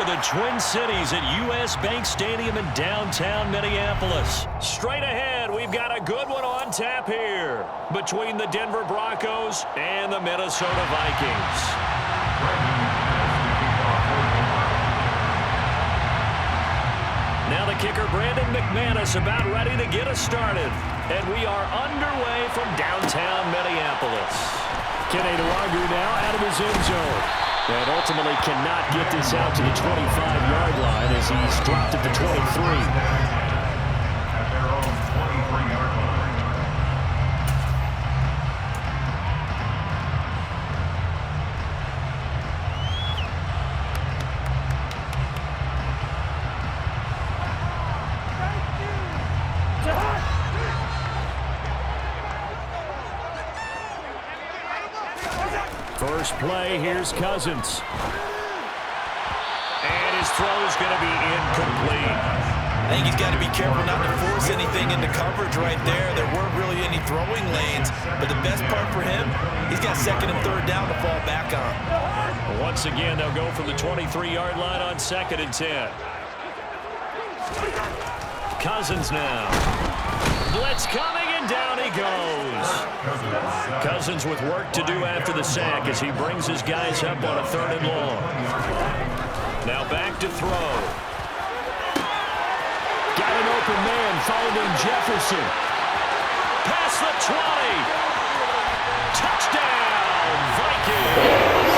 the Twin Cities at US Bank Stadium in downtown Minneapolis. Straight ahead, we've got a good one on tap here between the Denver Broncos and the Minnesota Vikings. Now the kicker, Brandon McManus, about ready to get us started. And we are underway from downtown Minneapolis. Kenny Nwangu now out of his end zone. And ultimately cannot get this out to the 25-yard line as he's dropped at the 23. First play, here's Cousins. And his throw is going to be incomplete. I think he's got to be careful not to force anything into coverage right there. There weren't really any throwing lanes, but the best part for him, he's got second and third down to fall back on. Once again, they'll go from the 23-yard line on 2nd and 10. Cousins now. Blitz coming, and down he goes. Cousins with work to do after the sack as he brings his guys up on a 3rd and long. Now back to throw. Got an open man, followed in Jefferson. Past the 20. Touchdown, Vikings.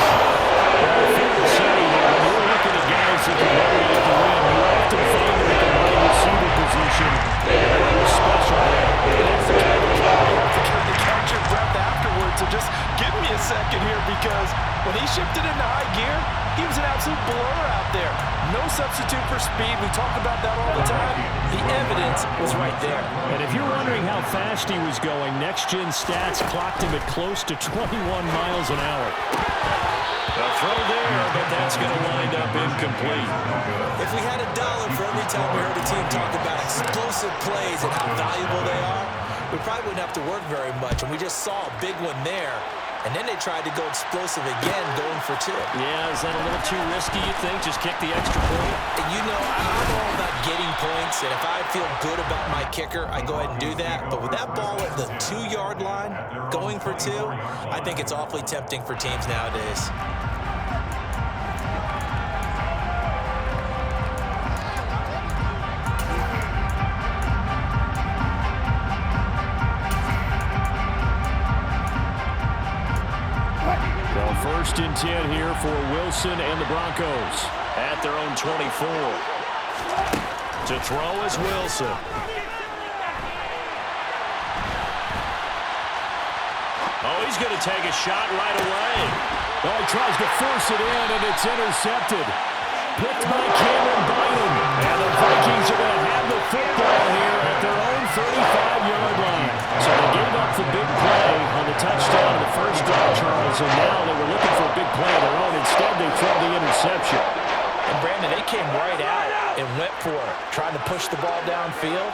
When you're looking at guys that can motivate the win, you often find them at the wide receiver position. They're special there. That's the kind of play to kind of catch your breath afterwards. So just give me a second here, because when he shifted into high gear, he was an absolute blur out there. No substitute for speed. We talk about that all the time. The evidence was right there. And if you're wondering how fast he was going, Next Gen Stats clocked him at close to 21 miles an hour. A throw there, but that's going to wind up incomplete. If we had $1 for every time we heard a team talk about explosive plays and how valuable they are, we probably wouldn't have to work very much. And we just saw a big one there. And then they tried to go explosive again, going for 2. Yeah, is that a little too risky, you think? Just kick the extra point? And you know, I'm all about getting points. And if I feel good about my kicker, I go ahead and do that. But with that ball at the 2-yard line, going for 2, I think it's awfully tempting for teams nowadays. First and 10 here for Wilson and the Broncos at their own 24. To throw is Wilson. Oh, he's going to take a shot right away. Oh, he tries to force it in, and it's intercepted. Picked by Cameron Bynum. And the Vikings are going to have the football here at their own 35-yard line. So they gave up the big play on the touchdown in the first drive, Charles, and now they were looking for a big play of their own. Instead, they throw the interception. And, Brandon, they came right out and went for it, trying to push the ball downfield.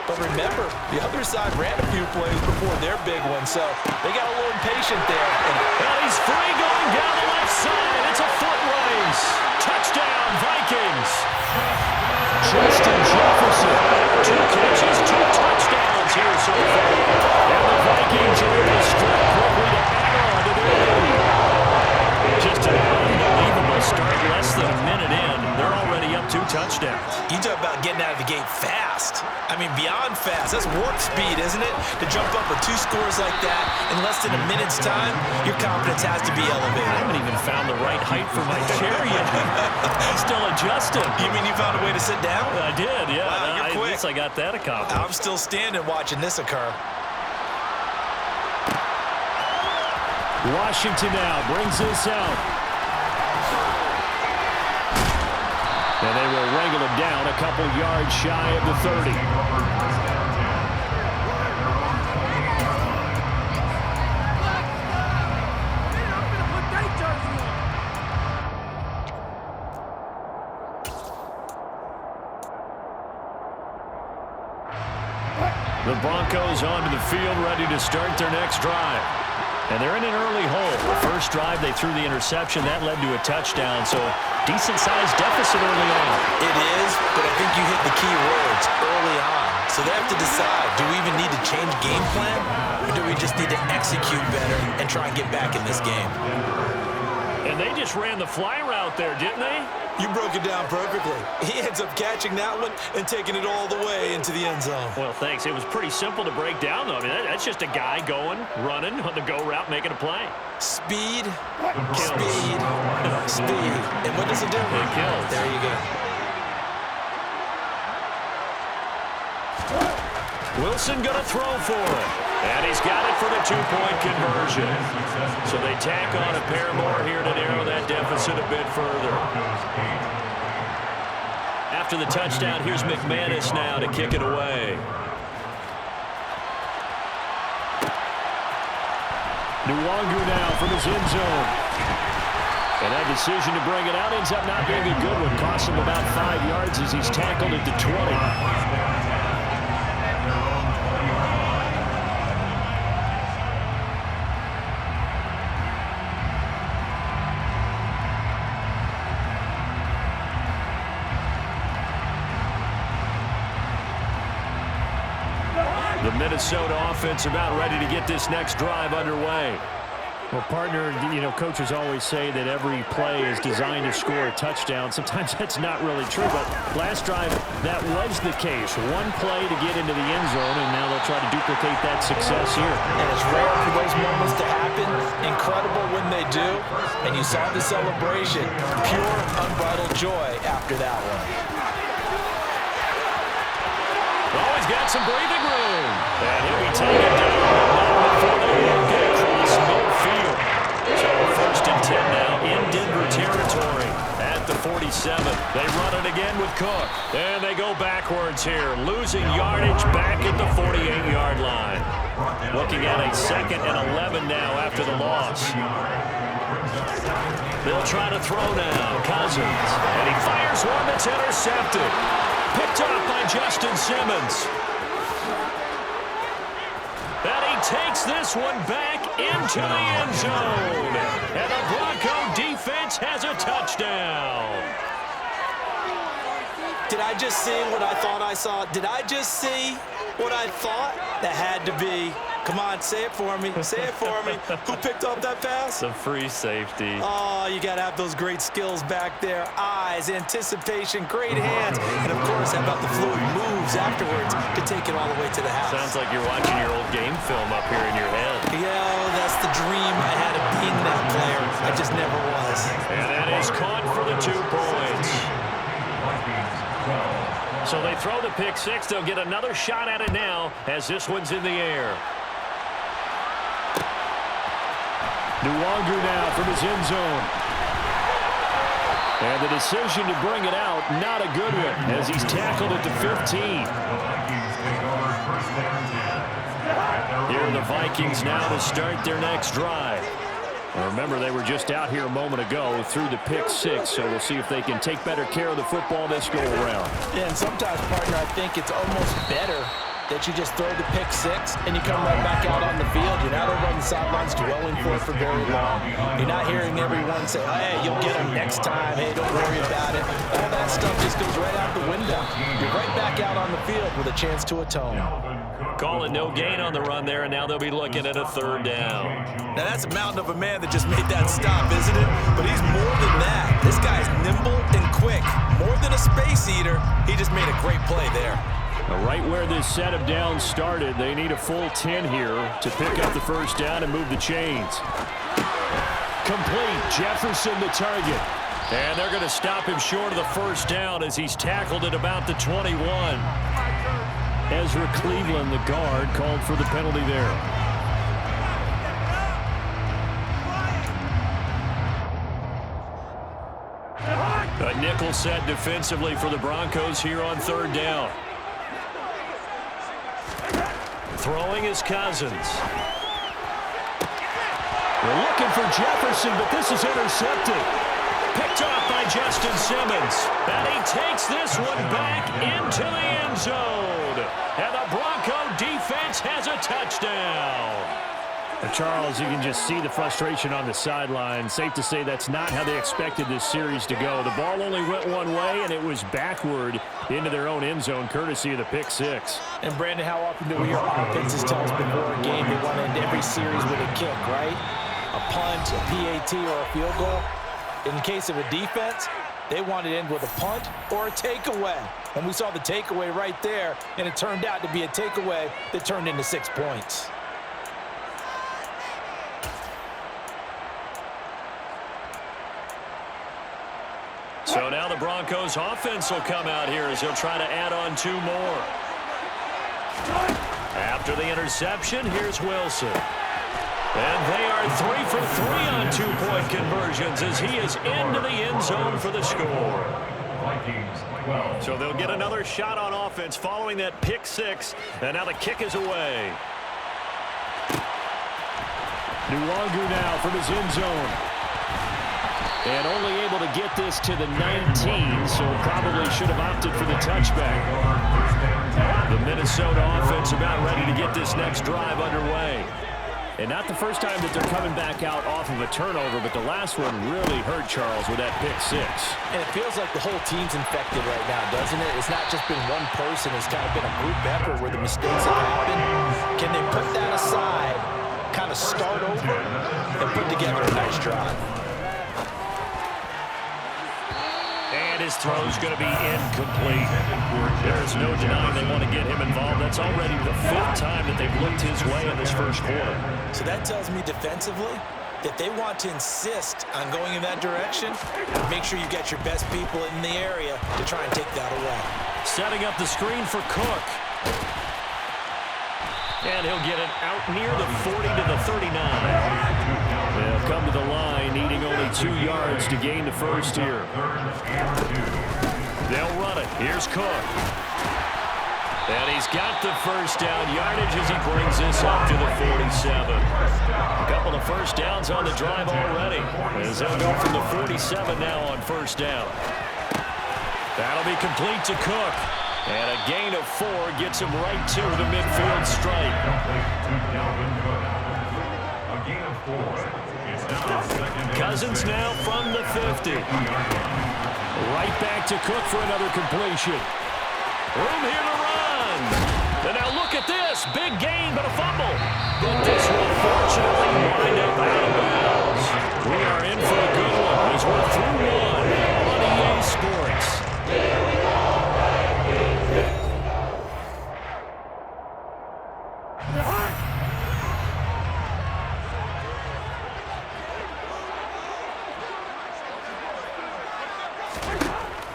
But remember, the other side ran a few plays before their big one, so they got a little impatient there. Well, he's free going down the left side. It's a foot race. Touchdown, Vikings. Justin Jefferson. 2 catches, 2 touchdowns here so far. And the Vikings are able to strike quickly to add on to their lead. Just an unbelievable start. Less than a minute in, they're already up 2 touchdowns. You talk about getting out of the gate fast. I mean, beyond fast. That's warp speed, isn't it? To jump up with 2 scores like that in less than a minute's time, your confidence has to be elevated. I haven't even found the right height for my chair yet. I'm still adjusting. You mean you found a way to sit down? I did, yeah. Wow, you're quick. At least I got that accomplished. I'm still standing watching this occur. Washington now brings this out. And they will wrangle him down a couple yards shy of the 30. The Broncos onto the field, ready to start their next drive. And they're in an early hole. The first drive, they threw the interception. That led to a touchdown, so decent-sized deficit early on. It is, but I think you hit the key words, early on. So they have to decide, do we even need to change game plan, or do we just need to execute better and try and get back in this game? And they just ran the fly route there, didn't they? You broke it down perfectly. He ends up catching that one and taking it all the way into the end zone. Well, thanks. It was pretty simple to break down, though. I mean, that's just a guy going, running on the go route, making a play. Speed, Kills. speed, speed. And what does it do? It kills. There you go. Wilson going to throw for it. And he's got it for the two-point conversion. So they tack on a pair more here to narrow that deficit a bit further. After the touchdown, here's McManus now to kick it away. Nwangu now from his end zone. And that decision to bring it out ends up not being a good one. Costs him about 5 yards as he's tackled at the 20. The Minnesota offense about ready to get this next drive underway. Well, partner, you know, coaches always say that every play is designed to score a touchdown. Sometimes that's not really true, but last drive, that was the case. One play to get into the end zone, and now they'll try to duplicate that success here. And it's rare for those moments to happen. Incredible when they do. And you saw the celebration. Pure, unbridled joy after that one. Oh, he's got some breathing room. And he'll be taken down before they get across midfield. So first and 10 now in Denver territory at the 47. They run it again with Cook. And they go backwards here, losing yardage back at the 48-yard line. Looking at a 2nd and 11 now after the loss. They'll try to throw now. Cousins. And he fires one that's intercepted. Picked up by Justin Simmons. And he takes this one back into the end zone. And the Bronco defense has a touchdown. Did I just see what I thought I saw? Did I just see what I thought? That had to be. Come on, say it for me. Say it for me. Who picked up that pass? The free safety. Oh, you got to have those great skills back there. Eyes, anticipation, great hands. And, of course, how about the fluid moves afterwards to take it all the way to the house? Sounds like you're watching your old game film up here in your head. Yeah, that's the dream I had of being that player. I just never was. And that is caught for the 2 points. So they throw the pick six. They'll get another shot at it now as this one's in the air. Nwangu now from his end zone. And the decision to bring it out, not a good one, as he's tackled at the 15. Here are the Vikings now to start their next drive. Well, remember, they were just out here a moment ago through the pick six, so we'll see if they can take better care of the football this go-around. Yeah, and sometimes, partner, I think it's almost better that you just throw the pick six and you come right back out on the field. You're not over on the sidelines dwelling for it for very long. You're not hearing everyone say, hey, you'll get them next time. Hey, don't worry about it. All that stuff just goes right out the window. You're right back out on the field with a chance to atone. Call it no gain on the run there, and now they'll be looking at a 3rd down. Now, that's a mountain of a man that just made that stop, isn't it? But he's more than that. This guy's nimble and quick. More than a space eater, he just made a great play there. Right where this set of downs started, they need a full 10 here to pick up the first down and move the chains. Complete. Jefferson the target. And they're going to stop him short of the first down as he's tackled at about the 21. Ezra Cleveland, the guard, called for the penalty there. A nickel set defensively for the Broncos here on 3rd down. Throwing is Cousins. They're looking for Jefferson, but this is intercepted. Picked off by Justin Simmons. And he takes this one back into the end zone. And the Bronco defense has a touchdown. Charles, you can just see the frustration on the sideline. Safe to say that's not how they expected this series to go. The ball only went one way, and it was backward into their own end zone, courtesy of the pick six. And, Brandon, how often do we hear offenses tell us before a game they want to end every series with a kick, right? A punt, a PAT, or a field goal. In the case of a defense, they wanted to end with a punt or a takeaway. And we saw the takeaway right there, and it turned out to be a takeaway that turned into 6 points. So now the Broncos offense will come out here as they'll try to add on 2 more. After the interception, here's Wilson. And they are 3 for 3 on 2-point conversions as he is into the end zone for the score. So they'll get another shot on offense following that pick six. And now the kick is away. Nwangu now from his end zone. And only able to get this to the 19, so probably should have opted for the touchback. The Minnesota offense about ready to get this next drive underway. And not the first time that they're coming back out off of a turnover, but the last one really hurt Charles with that pick six. And it feels like the whole team's infected right now, doesn't it? It's not just been one person. It's kind of been a group effort where the mistakes have happened. Can they put that aside, kind of start over, and put together a nice drive? And his throw's going to be incomplete. There's no denying they want to get him involved. That's already the 5th time that they've looked his way in this first quarter. So that tells me defensively that they want to insist on going in that direction. Make sure you get your best people in the area to try and take that away. Setting up the screen for Cook. And he'll get it out near the 40 to the 39. They'll come to the line, needing only 2 yards to gain the first here. They'll run it. Here's Cook. And he's got the first down yardage as he brings this up to the 47. A couple of first downs on the drive already, as they'll go from the 47 now on first down. That'll be complete to Cook. And a gain of 4 gets him right to the midfield stripe. Cousins now from the 50. Right back to Cook for another completion. Room here to run. And now look at this. Big gain, but a fumble. But this will fortunately wind up out of bounds. We are in for a good one as we're through one on EA Sports.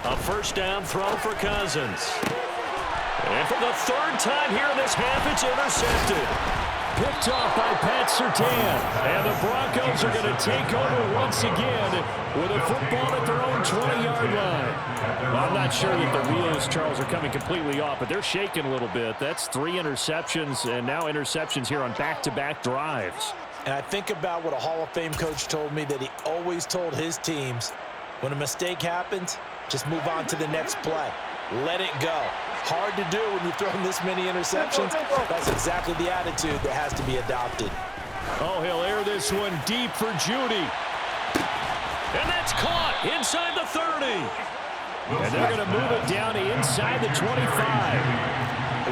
A first down throw for Cousins. And for the 3rd time here in this half, it's intercepted. Picked off by Pat Surtain. And the Broncos are going to take over once again with a football at their own 20-yard line. Well, I'm not sure that the wheels, Charles, are coming completely off, but they're shaking a little bit. That's 3 interceptions, and now interceptions here on back-to-back drives. And I think about what a Hall of Fame coach told me, that he always told his teams, when a mistake happens, just move on to the next play. Let it go. Hard to do when you've thrown this many interceptions. That's exactly the attitude that has to be adopted. Oh, he'll air this one deep for Judy. And that's caught inside the 30. And they're going to move it down to inside the 25.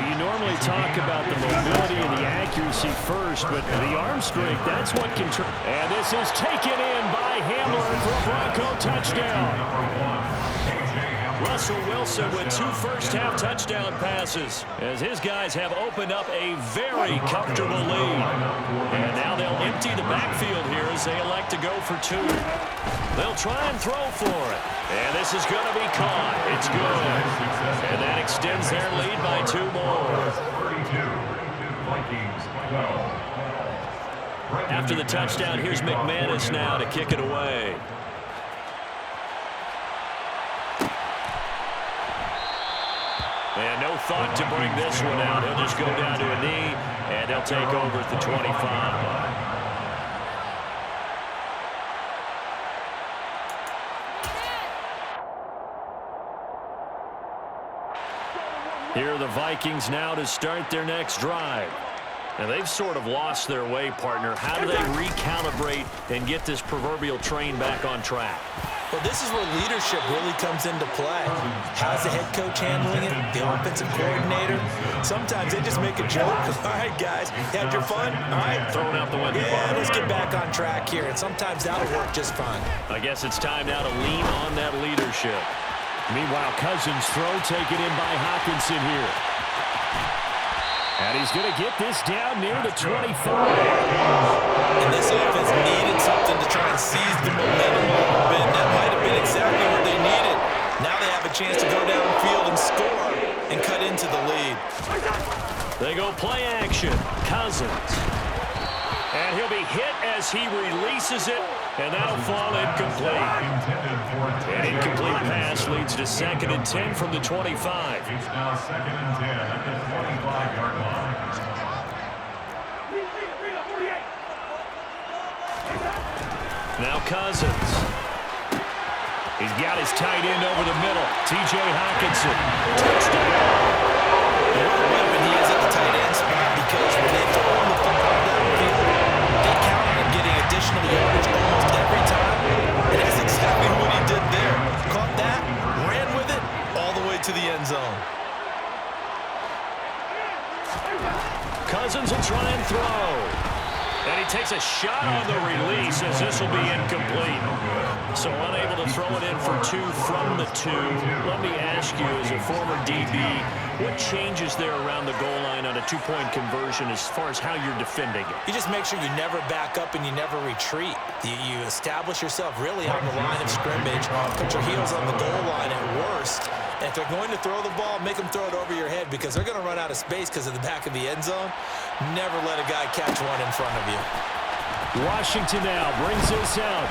You normally talk about the mobility and the accuracy first, but the arm strength, that's what can... And this is taken in by Hamler for a Bronco touchdown. Russell Wilson with 2 first-half touchdown passes as his guys have opened up a very comfortable lead. And now they'll empty the backfield here as they elect to go for 2. They'll try and throw for it. And this is going to be caught. It's good. And that extends their lead by 2 more. After the touchdown, here's McManus now to kick it away. And no thought to bring this one out. He'll just go down to a knee, and they'll take over at the 25. Here are the Vikings now to start their next drive. And they've sort of lost their way, partner. How do they recalibrate and get this proverbial train back on track? Well, this is where leadership really comes into play. How's the head coach handling it? The offensive coordinator? Sometimes they just make a joke. All right, guys, you had your fun? All right. Throwing out the window. Yeah, let's get back on track here. And sometimes that'll work just fine. I guess it's time now to lean on that leadership. Meanwhile, Cousins' throw taken in by Hockenson here. And he's going to get this down near the 25. And this offense needed something to try and seize the momentum a little bit. That might have been exactly what they needed. Now they have a chance to go downfield and score and cut into the lead. They go play action. Cousins. And he'll be hit as he releases it, and that'll fall incomplete. An incomplete pass leads to 2nd and 10 from the 25. It's now 2nd and 10 at the 25-yard line. Now Cousins. He's got his tight end over the middle. T.J. Hockenson. Touchdown. Weapon he is at the tight end spot, because when they throw him the football downfield, they count on him getting additional yardage almost every time. And that's exactly what he did there. Caught that, ran with it, all the way to the end zone. Cousins will try and throw. And he takes a shot on the release, as this will be incomplete. So unable to throw it in for 2 from the 2. Let me ask you, as a former DB, what changes there around the goal line on a 2-point conversion as far as how you're defending it? You just make sure you never back up and you never retreat. You establish yourself really on the line of scrimmage, put your heels on the goal line at worst. And if they're going to throw the ball, make them throw it over your head, because they're going to run out of space because of the back of the end zone. Never let a guy catch one in front of you. Washington now brings this out.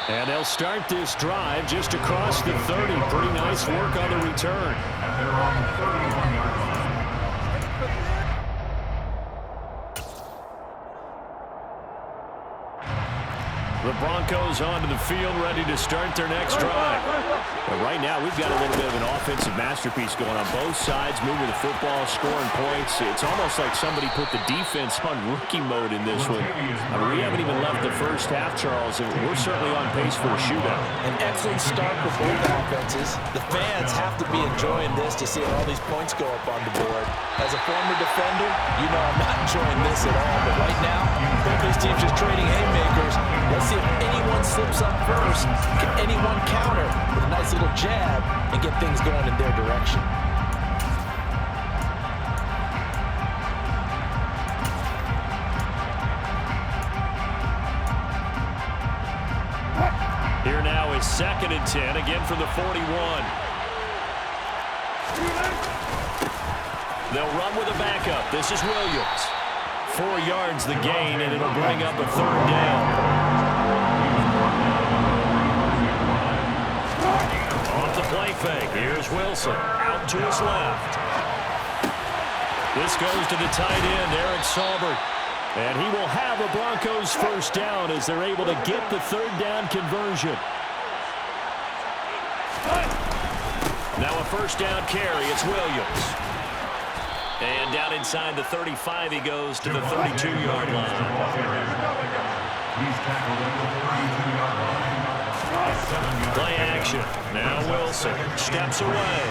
And they'll start this drive just across the 30. Pretty nice work on the return. And they're on the 31-yard line. The Broncos onto the field, ready to start their next drive. But right now, we've got a little bit of an offensive masterpiece going on both sides, moving the football, scoring points. It's almost like somebody put the defense on rookie mode in this one. I mean, we haven't even left the first half, Charles, and we're certainly on pace for a shootout. An excellent start for both offenses. The fans have to be enjoying this to see all these points go up on the board. As a former defender, you know I'm not enjoying this at all. But right now, both these teams just trading haymakers. Let's see if anyone slips up first. Can anyone counter with a nice little jab and get things going in their direction? Here now is 2nd and 10, again from the 41. They'll run with a backup. This is Williams. 4 yards the gain, and it'll bring up a 3rd down. Off the play fake. Here's Wilson. Out to his left. This goes to the tight end, Eric Saubert. And he will have a Broncos 1st down as they're able to get the 3rd down conversion. Now a 1st down carry. It's Williams. And down inside the 35, he goes to the 32-yard line. He's tackled at the 32-yard line. Play action. Now Wilson steps away.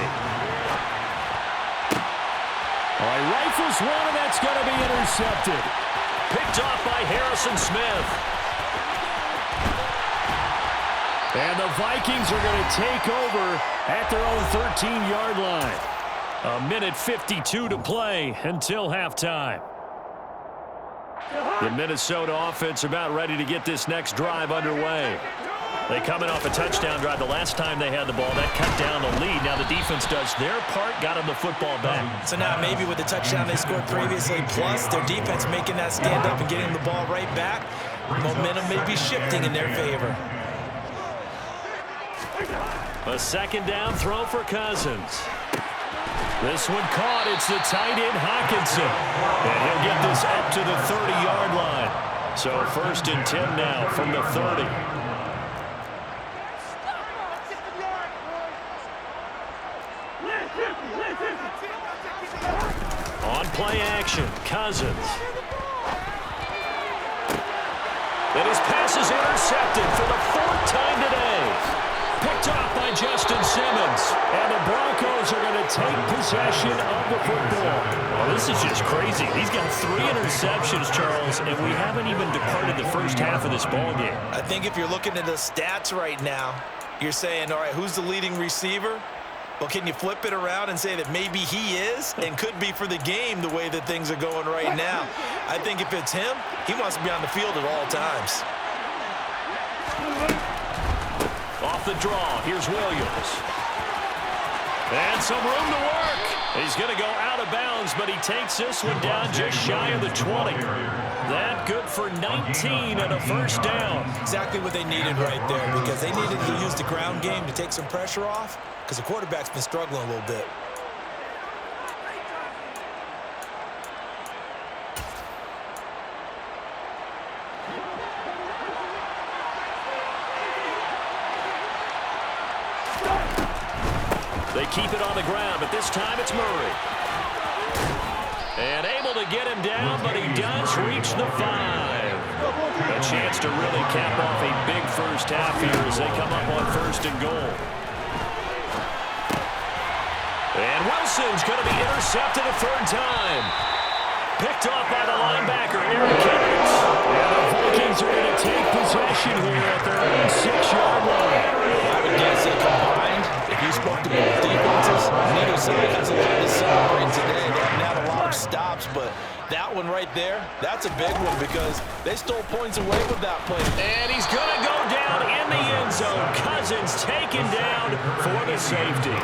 All right, rifles one, and that's going to be intercepted. Picked off by Harrison Smith. And the Vikings are going to take over at their own 13-yard line. 1:52 to play until halftime. The Minnesota offense about ready to get this next drive underway. They coming off a touchdown drive. The last time they had the ball, that cut down the lead. Now the defense does their part, got them the football back. So now maybe with the touchdown they scored previously, plus their defense making that stand up and getting the ball right back, momentum may be shifting in their favor. A 2nd down throw for Cousins. This one caught. It's the tight end Hockenson. And he'll get this up to the 30-yard line. So 1st and 10 now from the 30. play action. Cousins. And his pass is intercepted for the 4th time today. Picked off by Justin Simmons. And the Broncos are going to take possession of the football. Well, this is just crazy. He's got 3 interceptions, Charles, and we haven't even departed the first half of this ballgame. I think if you're looking at the stats right now, you're saying, all right, who's the leading receiver? Well, can you flip it around and say that maybe he is and could be for the game the way that things are going right now? I think if it's him, he wants to be on the field at all times. Off the draw, here's Williams. And some room to work. He's going to go out of bounds, but he takes this one down just shy of the 20. That good for 19 and a first down. Exactly what they needed right there, because they needed to use the ground game to take some pressure off, because the quarterback's been struggling a little bit. They keep it on the ground, but this time it's Murray. And able to get him down, but he does reach the 5. A chance to really cap off a big first half here as they come up on 1st and goal. And Wilson's going to be intercepted a 3rd time. Picked off by the linebacker, Eric Kendricks. And the Vikings are going to take possession here at their own 6-yard line. I would guess they combined. If you spoke to both defenses, neither side has a lot to celebrate today. They haven't had a lot of stops, but that one right there, that's a big one because they stole points away with that play. And he's going to go down in the end zone. Cousins taken down for the safety.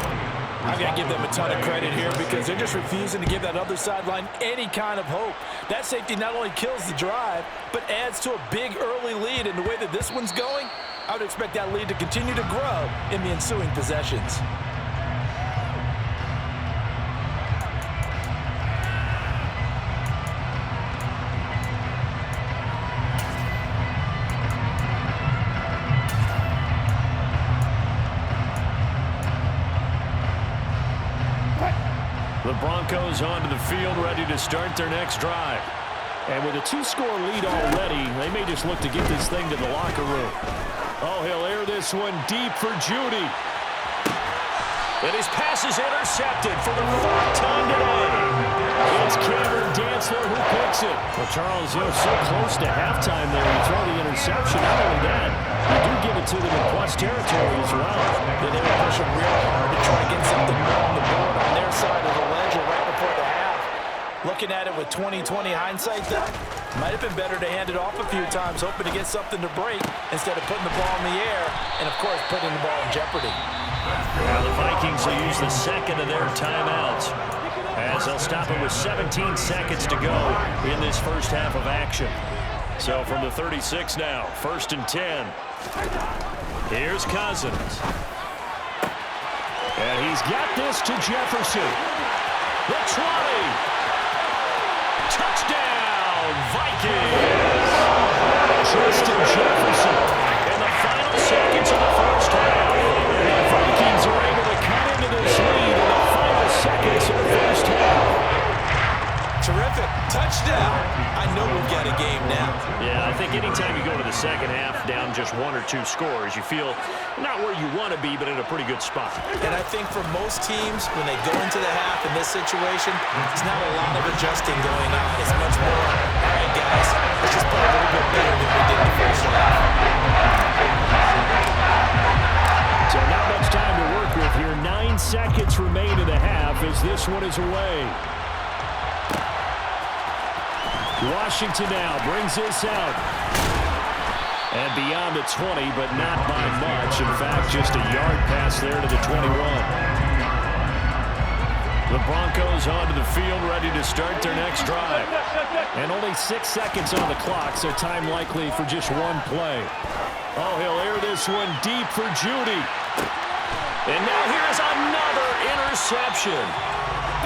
I've got to give them a ton of credit here because they're just refusing to give that other sideline any kind of hope. That safety not only kills the drive, but adds to a big early lead. And the way that this one's going, I would expect that lead to continue to grow in the ensuing possessions. The Broncos onto the field, ready to start their next drive. And with a 2-score lead already, they may just look to get this thing to the locker room. Oh, he'll air this one deep for Judy. And his pass is intercepted for the 4th time today. It's Cameron Dantzler who picks it. Well, Charles, so close to halftime there. You throw the interception. Not only that, you do give it to them in plus territory as well. They were pushing real hard to try to get something more on the board on their side of the ledger right before the half. Looking at it with 20/20 hindsight, though, might have been better to hand it off a few times, hoping to get something to break instead of putting the ball in the air and, of course, putting the ball in jeopardy. Now the Vikings will use the 2nd of their timeouts as they'll stop it with 17 seconds to go in this first half of action. So from the 36 now, 1st and 10. Here's Cousins. And he's got this to Jefferson. The 20. Touchdown, Vikings. Justin Jefferson in the final seconds of the first half. And the Vikings are able to cut into this lead in the final seconds of the first half. Terrific. Touchdown. I know we've got a game now. Yeah, I think anytime you go to the second half down just 1 or 2 scores, you feel not where you want to be, but in a pretty good spot. And I think for most teams, when they go into the half in this situation, it's not a lot of adjusting going on. It's much more, all right, guys, let's just play a little bit better than we did in the first half. So not much time to work with here. 9 seconds remain in the half as this one is away. Washington now brings this out. And beyond the 20, but not by much. In fact, just a yard pass there to the 21. The Broncos onto the field, ready to start their next drive. And only 6 seconds on the clock, so time likely for just one play. Oh, he'll air this one deep for Judy. And now here's another interception.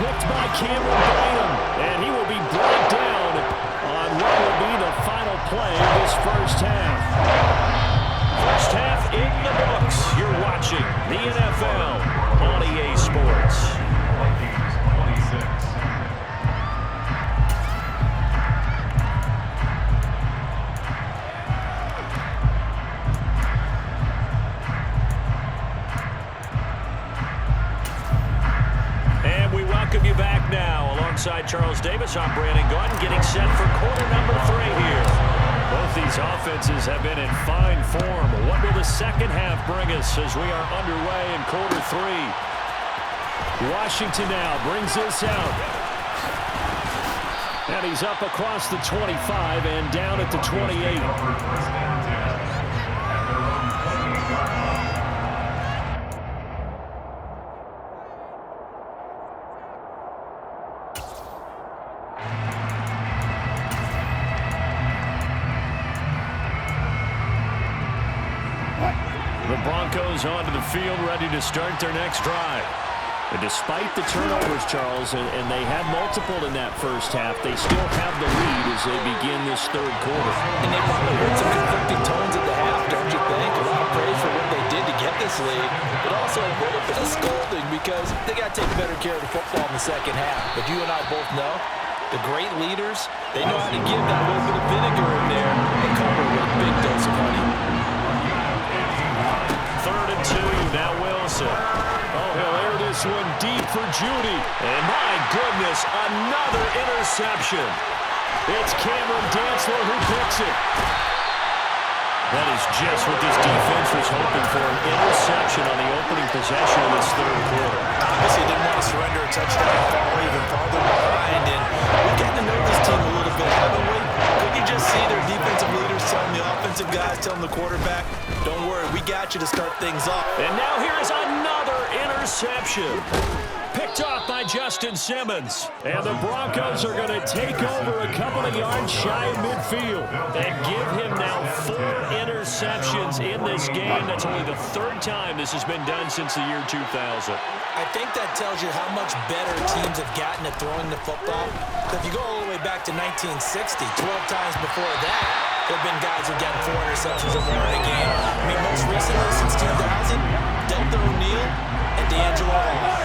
Picked by Cameron Bynum. And he will be brought down on what will be the final play of this first half. First half in the books. You're watching the NFL on EA Sports. now alongside Charles Davis. I'm Brandon Gordon getting set for quarter number 3 here. Both these offenses have been in fine form. What will the second half bring us as we are underway in quarter 3? Washington now brings this out. And he's up across the 25 and down at the 28. The Broncos onto the field, ready to start their next drive. And despite the turnovers, Charles, and they had multiple in that first half, they still have the lead as they begin this third quarter. And they probably heard some conflicting tones at the half, don't you think? A lot of praise for what they did to get this lead, but also a little bit of scolding because they got to take better care of the football in the second half. But you and I both know the great leaders, they know how to give that little bit of vinegar in there and cover with a big dose of honey. 3rd and 2, now Wilson. Oh, he'll air this one deep for Judy. And my goodness, another interception. It's Cameron Dantzler who picks it. That is just what this defense was hoping for, an interception on the opening possession of this third quarter. Obviously didn't want to surrender a touchdown and fall even farther behind. And we've gotten to know this team a little bit, haven't we? Couldn't you just see their defensive leaders telling the offensive guys, telling the quarterback, don't worry, we got you to start things off. And now here's another interception. Picked off by Justin Simmons. And the Broncos are going to take over a couple of yards shy of midfield and give him now 4 interceptions in this game. That's only the 3rd time this has been done since the year 2000. I think that tells you how much better teams have gotten at throwing the football. If you go all the way back to 1960, 12 times before that, there have been guys who've gotten 4 interceptions or more in a game. I mean, most recently since 2000, Delta O'Neal and D'Angelo Hall.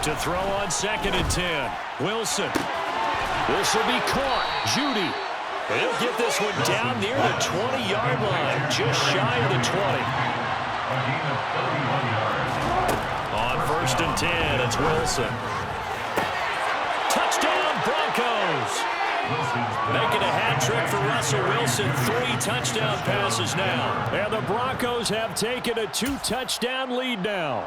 To throw on 2nd and 10. Wilson. This will be caught. Judy. He'll get this one down near the 20-yard line, just shy of the 20. On 1st and 10, it's Wilson. Touchdown, Broncos. Making a hat trick for Russell Wilson. 3 touchdown passes now. And the Broncos have taken a 2-touchdown lead now.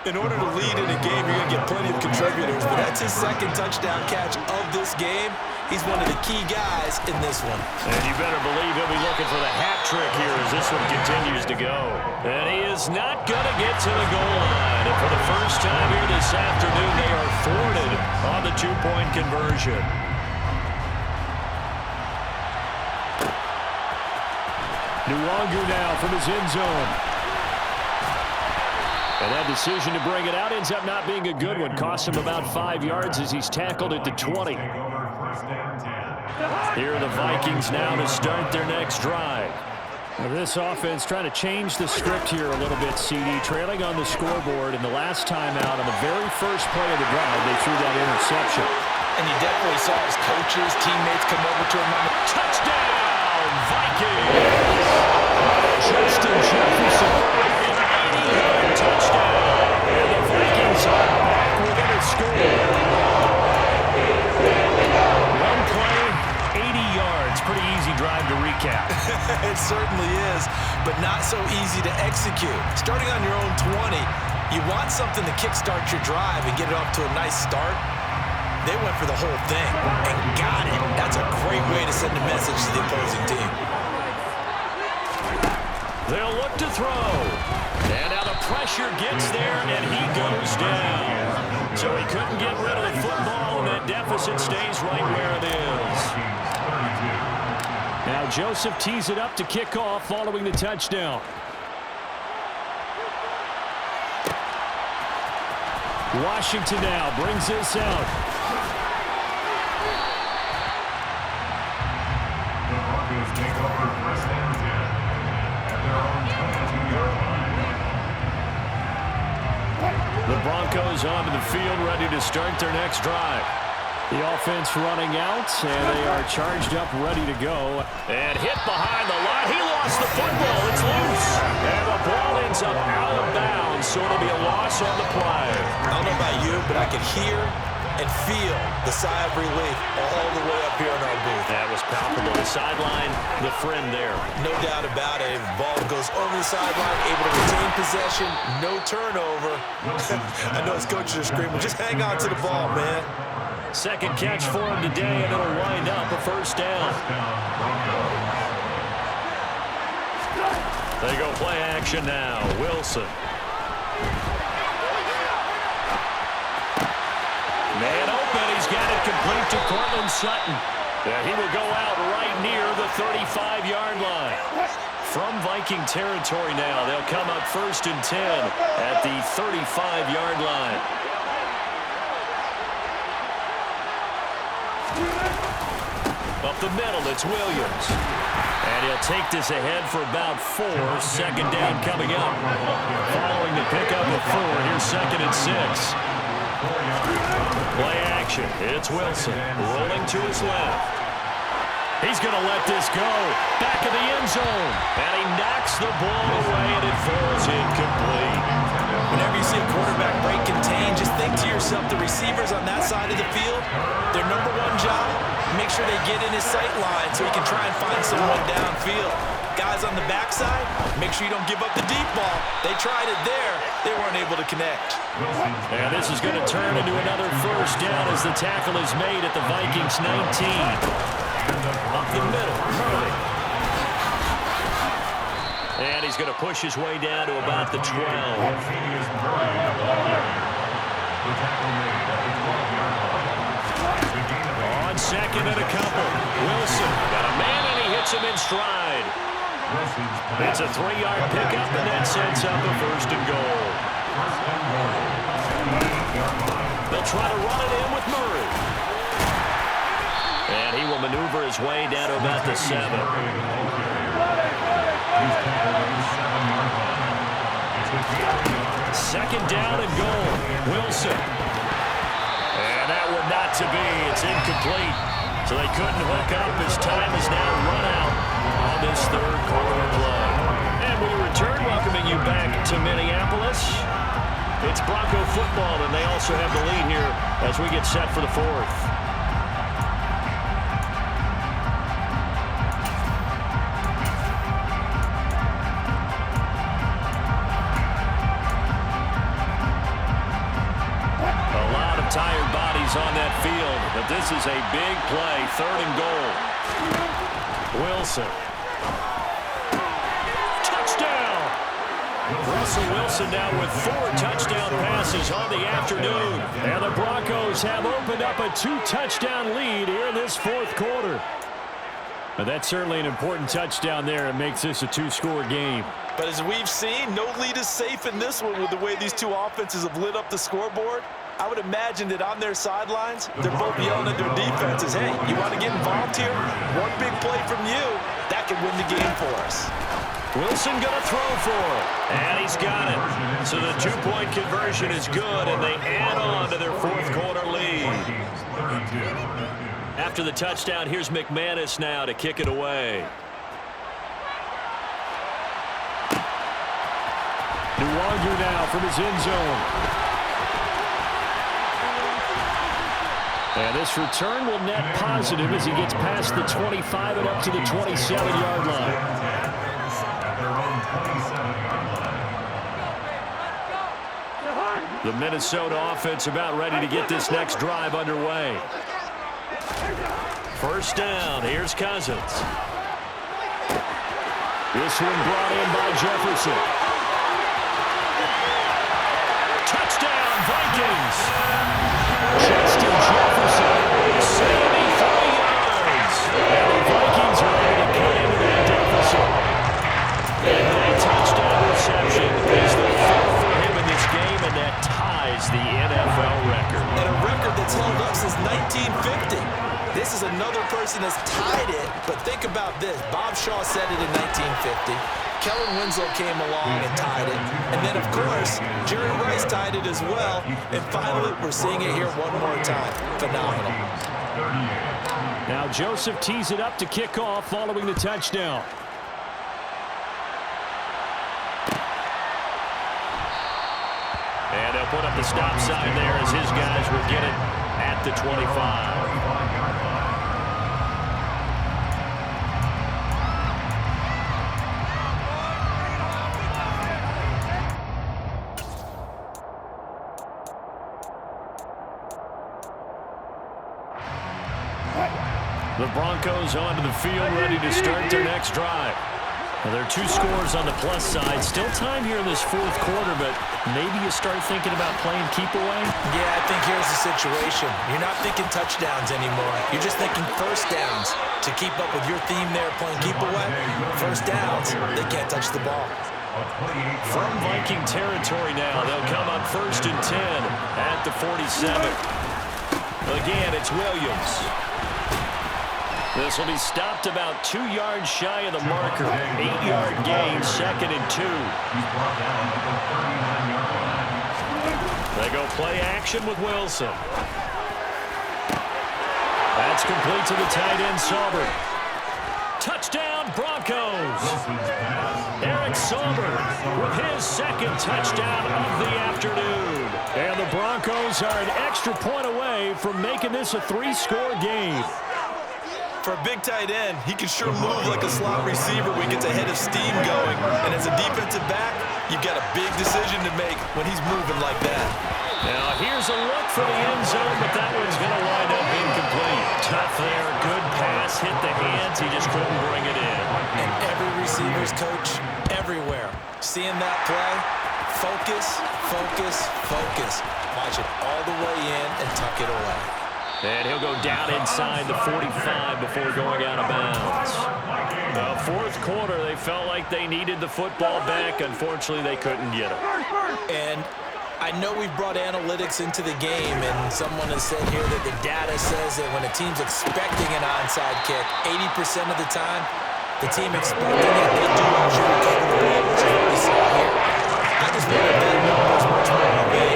In order to lead in a game, you're going to get plenty of contributors, but that's his 2nd touchdown catch of this game. He's one of the key guys in this one. And you better believe he'll be looking for the hat trick here as this one continues to go. And he is not going to get to the goal line. And for the first time here this afternoon, they are thwarted on the 2-point conversion. Nuwangu now from his end zone. And that decision to bring it out ends up not being a good one. Cost him about 5 yards as he's tackled at the 20. Here are the Vikings now to start their next drive. Now this offense trying to change the script here a little bit, CD. Trailing on the scoreboard, and the last time out on the very first play of the drive, they threw that interception. And you definitely saw his coaches, teammates come over to him. Touchdown, Vikings! Justin Jefferson. Touchdown. And the Vikings are back within a score. One play, 80 yards. Pretty easy drive to recap. It certainly is, but not so easy to execute. Starting on your own 20, you want something to kickstart your drive and get it off to a nice start. They went for the whole thing and got it. That's a great way to send a message to the opposing team. They'll look to throw. And now the pressure gets there, and he goes down. So he couldn't get rid of the football, and that deficit stays right where it is. Now Joseph tees it up to kick off following the touchdown. Washington now brings this out. The Broncos take over 1st and 10 at their own 22-yard line. The Broncos onto the field, ready to start their next drive. The offense running out, and they are charged up, ready to go. And hit behind the line. He lost the football. It's loose. And the ball ends up out of bounds, so it'll be a loss on the play. hear and feel the sigh of relief all the way up here in our booth. That was palpable. The sideline, the friend there. No doubt about it. The ball goes over the sideline, able to retain possession, no turnover. I know his coaches are screaming, just hang on to the ball, man. Second catch for him today, and it'll wind up a first down. They go play action now. Wilson. Man open. He's got it complete to Cortland Sutton. Yeah, he will go out right near the 35-yard line. From Viking territory now, they'll come up 1st and 10 at the 35-yard line. Up the middle, it's Williams. And he'll take this ahead for about 4. Second down coming up. Following the pickup of 4, here's 2nd and 6. Play action. It's Wilson rolling to his left. He's going to let this go. Back of the end zone. And he knocks the ball away, and it falls incomplete. Whenever you see a quarterback break contain, just think to yourself, the receivers on that side of the field, their number one job, make sure they get in his sight line so he can try and find someone downfield. Guys on the backside, make sure you don't give up the deep ball. They tried it there. They weren't able to connect. And this is going to turn into another first down as the tackle is made at the Vikings 19. Up the middle, Murray. And he's going to push his way down to about the 12. On second and a couple. Wilson got a man, and he hits him in stride. It's a 3-yard pickup, and that sets up a 1st and goal. They'll try to run it in with Murray. And he will maneuver his way down to about the 7. Second down and goal. Wilson. And that one not to be. It's incomplete. So they couldn't hook up as time is now run out on this 3rd quarter play. And we return, welcoming you back to Minneapolis. It's Bronco football, and they also have the lead here as we get set for the 4th. Tired bodies on that field, but this is a big play. 3rd and goal. Wilson. Touchdown! Russell Wilson now with 4 touchdown passes on the afternoon. And the Broncos have opened up a 2-touchdown lead here in this 4th quarter. And that's certainly an important touchdown there. It makes this a 2-score game. But as we've seen, no lead is safe in this one with the way these two offenses have lit up the scoreboard. I would imagine that on their sidelines, they're both yelling at their defenses, hey, you want to get involved here? One big play from you, that could win the game for us. Wilson going to throw for it, and he's got it. So the 2-point conversion is good, and they add on to their 4th quarter lead. After the touchdown, here's McManus now to kick it away. Nuwanger now from his end zone. And this return will net positive as he gets past the 25 and up to the 27-yard line. The Minnesota offense about ready to get this next drive underway. First down, here's Cousins. This one brought in by Jefferson. Touchdown, Vikings! Justin Jefferson, 73 yards. And the Vikings are able to cut into that deficit. And that touchdown reception is the 4th for him in this game, and that ties the NFL record. And a record that's held up since 1950. This is another person that's tied it, but think about this. Bob Shaw said it in 1950. Kellen Winslow came along and tied it. And then, of course, Jerry Rice tied it as well. And finally, we're seeing it here one more time. Phenomenal. Now Joseph tees it up to kick off following the touchdown. And they'll put up the stop sign there as his guys will get it at the 25. The Broncos onto the field, ready to start their next drive. Well, there are 2 scores on the plus side. Still time here in this 4th quarter, but maybe you start thinking about playing keep away? Yeah, I think here's the situation. You're not thinking touchdowns anymore. You're just thinking first downs. To keep up with your theme there, playing keep away, first downs, they can't touch the ball. From Viking territory now, they'll come up 1st and 10 at the 47. Again, it's Williams. This will be stopped about 2 yards shy of the marker. 8-yard gain, 2nd and 2. They go play action with Wilson. That's complete to the tight end, Sauber. Touchdown, Broncos. Eric Sauber with his 2nd touchdown of the afternoon. And the Broncos are an extra point away from making this a 3-score game. For a big tight end, he can sure move like a slot receiver when he gets a head of steam going. And as a defensive back, you've got a big decision to make when he's moving like that. Now here's a look for the end zone, but that one's going to wind up incomplete. Tough there, good pass, hit the hands, he just couldn't bring it in. And every receiver's coach everywhere. Seeing that play, focus, focus, focus. Watch it all the way in and tuck it away. And he'll go down inside the 45 before going out of bounds. The 4th quarter, they felt like they needed the football back. Unfortunately, they couldn't get it. And I know we've brought analytics into the game, and someone has said here that the data says that when a team's expecting an onside kick, 80% of the time, the team expecting it, they do usually cover the ball, which is what we saw here. I just wanted that number is much more of a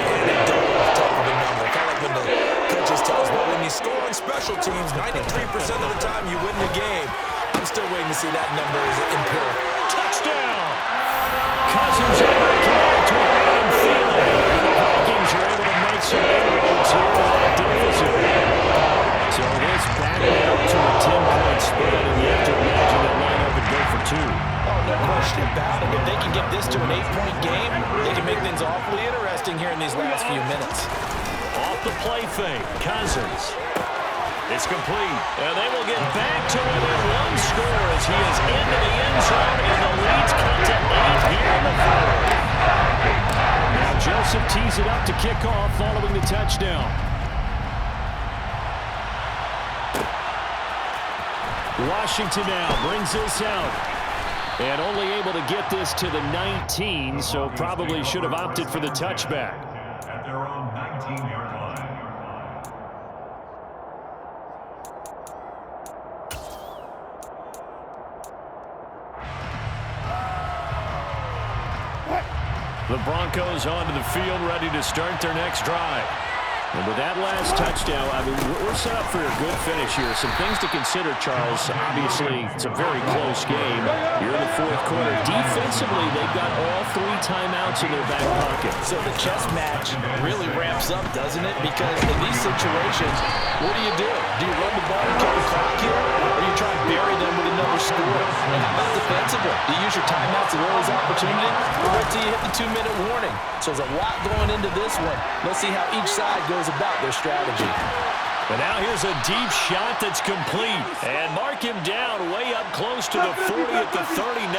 double top of a number. Kind of like when the coaches tell us, well, when you score on special teams, 93% of the time you win the game. I'm still waiting to see that number is empirical. Touchdown! Cousins able to connect to Adam Thielen. The Vikings are able to make some inroads here in that deficit. So this back now to a 10-point spread, and you have to imagine that line up and go for 2. Oh, no question about it. If they can get this to an 8-point game, they can make things awfully interesting here in these last few minutes. Off the play fake, Cousins. It's complete, and they will get back to within 1 score as he is into the end zone, and the lead's cut to 8 here in the 4th. Now Joseph tees it up to kick off following the touchdown. Washington now brings this out. And only able to get this to the 19, so probably should have opted for the touchback. At their own 19-yard line. The Broncos onto the field, ready to start their next drive. And with that last touchdown, I mean, we're set up for a good finish here. Some things to consider, Charles. Obviously, it's a very close game. You're in the 4th quarter. Defensively, they've got all 3 timeouts in their back pocket. So the chess match really ramps up, doesn't it? Because in these situations, what do? Do you run the ball and kill the clock here? Or do you try and bury them with another score? And how about defensively? Do you use your timeouts at early opportunity? Or wait till you hit the 2-minute warning? So there's a lot going into this one. Let's see how each side goes about their strategy. But now here's a deep shot that's complete. And mark him down way up close to the 40 at the 39.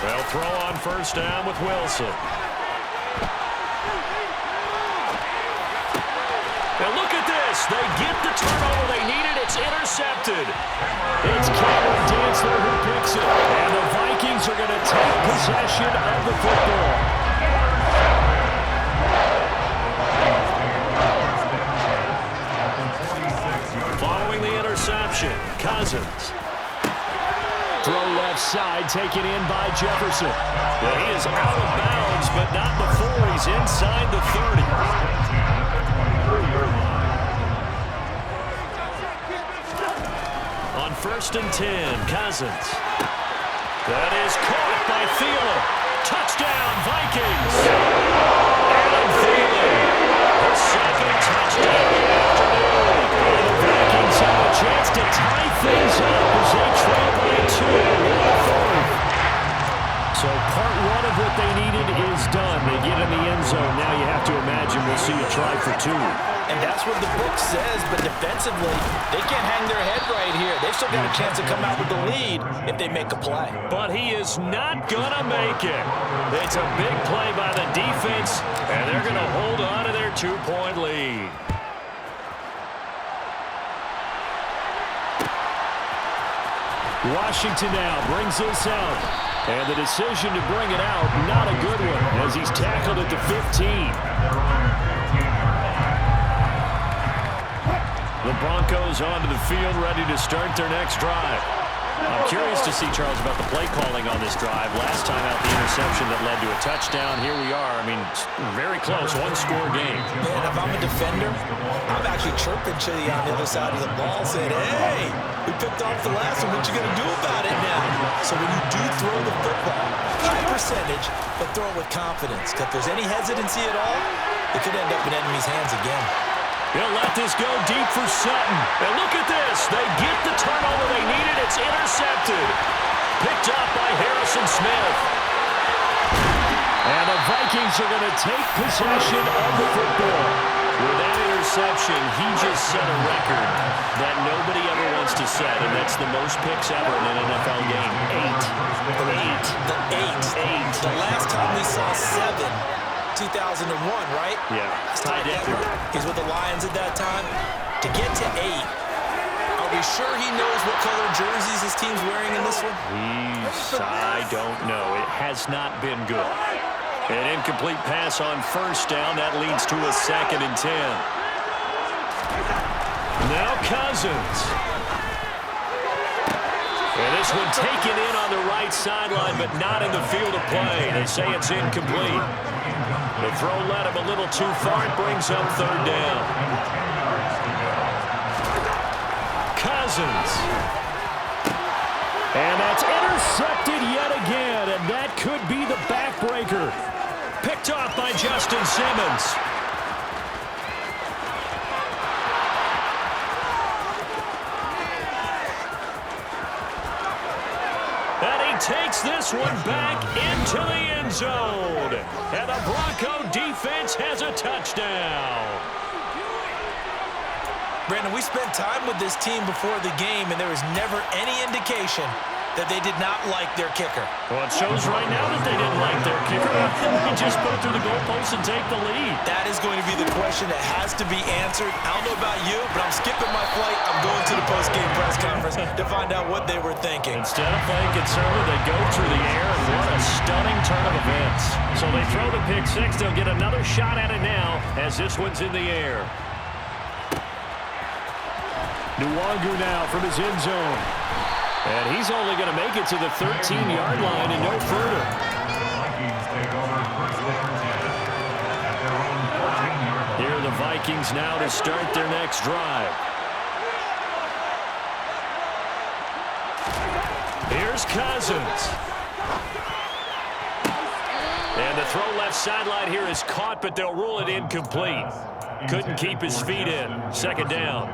They'll throw on 1st down with Wilson. And look at this. They get the turnover they needed. It's intercepted. It's Cameron Dantzler who picks it. And the Vikings are going to take possession of the football. Following the interception, Cousins. Throw left side, taken in by Jefferson. Well, he is out of bounds, but not before he's inside the 30. On 1st and 10, Cousins. That is caught by Thielen. Touchdown, Vikings. Adam Thielen, his second touchdown of the afternoon. And the Vikings have a chance to tie things up as they trail by 2 in the fourth. So part one of what they needed is done. They get in the end zone. Now you have to imagine we'll see a try for 2. And that's what the book says, but defensively, they can't hang their head right here. They've still got a chance to come out with the lead if they make a play. But he is not going to make it. It's a big play by the defense, and they're going to hold on to their 2-point lead. Washington now brings this out. And the decision to bring it out, not a good one, as he's tackled at the 15. The Broncos onto the field, ready to start their next drive. I'm curious to see, Charles, about the play calling on this drive. Last time out, the interception that led to a touchdown. Here we are. I mean, very close, one-score game. Man, if I'm a defender, I'm actually chirping Chili on the other side of the ball, saying, hey, we picked off the last one. What you going to do about it now? So when you do throw the football, high percentage, but throw it with confidence. If there's any hesitancy at all, it could end up in enemy's hands again. He'll let this go deep for Sutton. And look at this. They get the turnover they needed. It's intercepted. Picked up by Harrison Smith. And the Vikings are going to take possession of the football. With that interception, he just set a record that nobody ever wants to set, and that's the most picks ever in an NFL game. 8. The last time we saw 7, 2001, right? Yeah, tied Denver. He's with the Lions at that time. To get to 8, are we sure he knows what color jerseys his team's wearing in this one? I don't know. It has not been good. An incomplete pass on first down. That leads to a 2nd and 10. Now Cousins. And this one taken in on the right sideline, but not in the field of play. They say it's incomplete. The throw led him a little too far. It brings up 3rd down. Cousins. And that's intercepted yet again, and that could be the backbreaker. Picked off by Justin Simmons. And he takes this one back into the end zone. And the Bronco defense has a touchdown. Brandon, we spent time with this team before the game, and there was never any indication that they did not like their kicker. Well, it shows right now that they didn't like their kicker. They just put it through the goalpost and take the lead. That is going to be the question that has to be answered. I don't know about you, but I'm skipping my flight. I'm going to the post-game press conference to find out what they were thinking. Instead of playing conservative, they go through the air, and what a stunning turn of events. So they throw the pick 6. They'll get another shot at it now as this one's in the air. Nwangu now from his end zone. And he's only going to make it to the 13-yard line and no further. Here are the Vikings now to start their next drive. Here's Cousins. And the throw left sideline here is caught, but they'll rule it incomplete. Couldn't keep his feet in. 2nd down.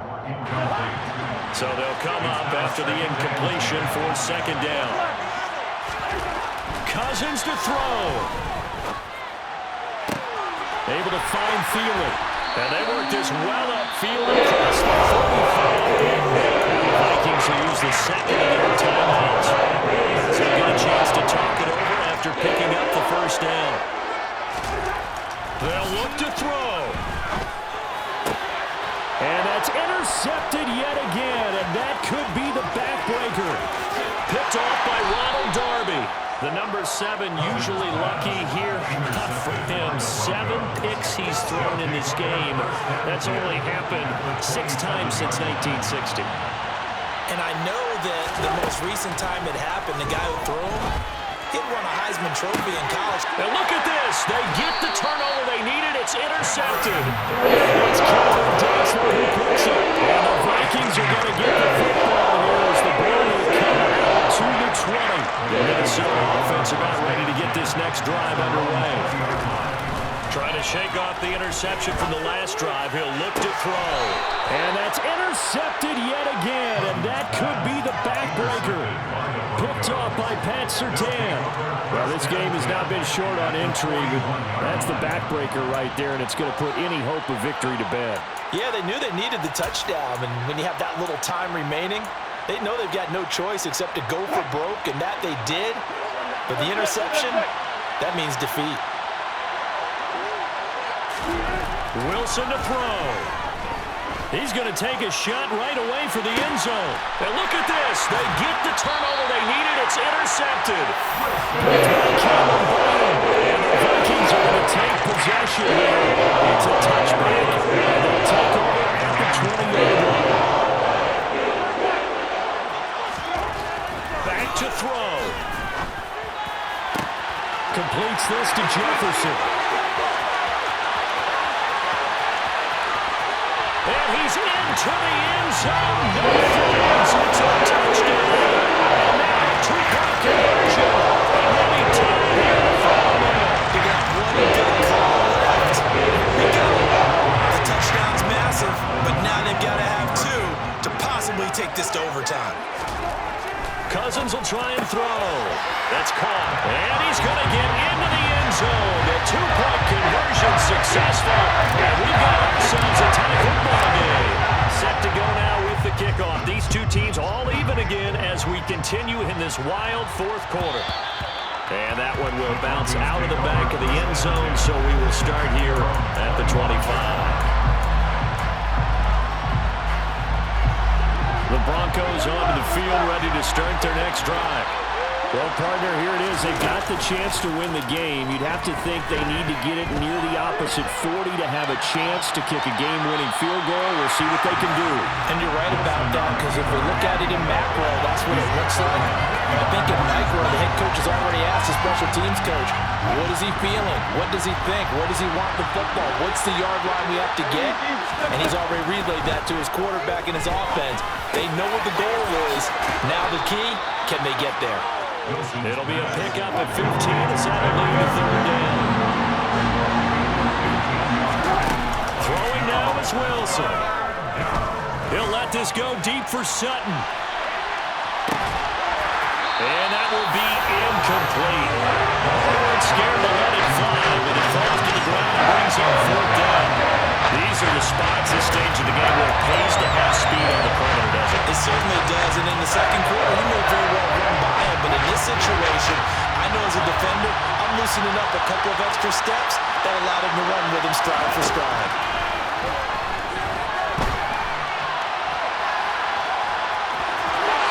So they'll come up after the incompletion for 2nd down. Cousins to throw. Able to find Thielen. And they work this well upfield across the 45. The Vikings will use the 2nd of their timeouts. So they get a chance to talk it over after picking up the 1st down. They'll look to throw. And that's intercepted yet again, and that could be the backbreaker. Picked off by Ronald Darby. The number 7 usually lucky here. Not for him. 7 picks he's thrown in this game. That's only happened 6 times since 1960. And I know that the most recent time it happened, the guy who threw him, he won a Heisman Trophy in college. And look at this. They get the turnover they needed. It's intercepted. It's Calvin Dexter who picks it. And the Vikings are going to get the football here as the ball will come out to the 20. The Minnesota offense about ready to get this next next drive underway. Trying to shake off the interception from the last drive. He'll look to throw. And that's intercepted yet again, and that could be the backbreaker. Picked off by Pat Surtain. Well, this game has not been short on intrigue. That's the backbreaker right there, and it's going to put any hope of victory to bed. Yeah, they knew they needed the touchdown, and when you have that little time remaining, they know they've got no choice except to go for broke, and that they did. But the interception, that means defeat. Wilson to throw. He's going to take a shot right away for the end zone. And look at this. They get the turnover they needed. It's intercepted. And the Vikings are going to take possession here. It's a touchback. And they'll take over at the 20-yard line. Back to throw. Completes this to Jefferson. And he's into the end zone. No flags. It's a touchdown. And now a two-point conversion. And they'll be tied here in the final minute. They got one good call left. Here we go. The touchdown's massive, but now they've got to have two to possibly take this to overtime. Cousins will try and throw. That's caught. And he's going to get into the end zone. The two-point conversion successful. And we've got ourselves a tie football game. Set to go now with the kickoff. These two teams all even again as we continue in this wild fourth quarter. And that one will bounce out of the back of the end zone, so we will start here at the 25. The Broncos onto the field, ready to start their next drive. Well, partner, here it is. They've got the chance to win the game. You'd have to think they need to get it near the opposite 40 to have a chance to kick a game-winning field goal. We'll see what they can do. And you're right about that, because if we look at it in macro, that's what it looks like. I think in micro, the head coach has already asked the special teams coach, what is he feeling? What does he think? Where does he want the football? What's the yard line we have to get? And he's already relayed that to his quarterback and his offense. They know what the goal is. Now the key, can they get there? It'll be a pickup at 15 as that'll lead to third down. Throwing now is Wilson. He'll let this go deep for Sutton. And that will be incomplete. Scared to let it fly when it falls to the ground and brings him fourth down. These are the spots this stage of the game where it pays to have speed on the perimeter, doesn't it? It certainly does, and in the second quarter, he may very well run by him, but in this situation, I know as a defender, I'm loosening up a couple of extra steps that allowed him to run with him stride for stride.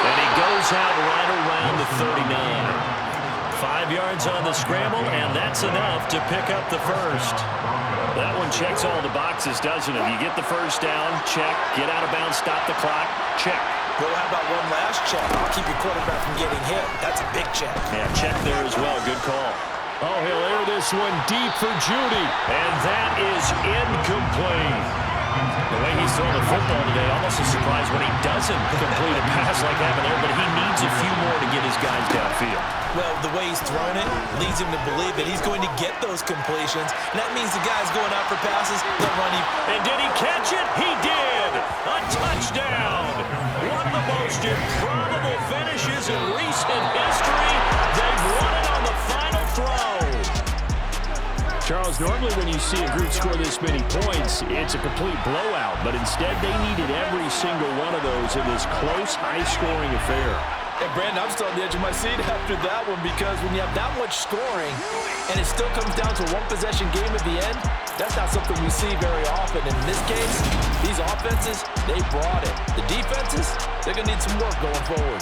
And he goes out right around the 39. 5 yards on the scramble, and that's enough to pick up the first. That one checks all the boxes, doesn't it? You get the first down, check. Get out of bounds, stop the clock, check. Well, how about one last check? I'll keep your quarterback from getting hit. That's a big check. Yeah, check there as well. Good call. Oh, he'll air this one deep for Judy, and that is incomplete. The way he's throwing the football today, almost a surprise when he doesn't complete a pass like that there, but he needs a few more to get his guys downfield. Well, the way he's throwing it leads him to believe that he's going to get those completions, and that means the guys going out for passes, they'll run him. And did he catch it? He did! A touchdown! One of the most improbable finishes in recent history. They've won it on the final throw. Charles, normally when you see a group score this many points, it's a complete blowout, but instead they needed every single one of those in this close, high-scoring affair. Hey, Brandon, I'm still on the edge of my seat after that one, because when you have that much scoring and it still comes down to a one-possession game at the end, that's not something we see very often. And in this case, these offenses, they brought it. The defenses, they're going to need some work going forward.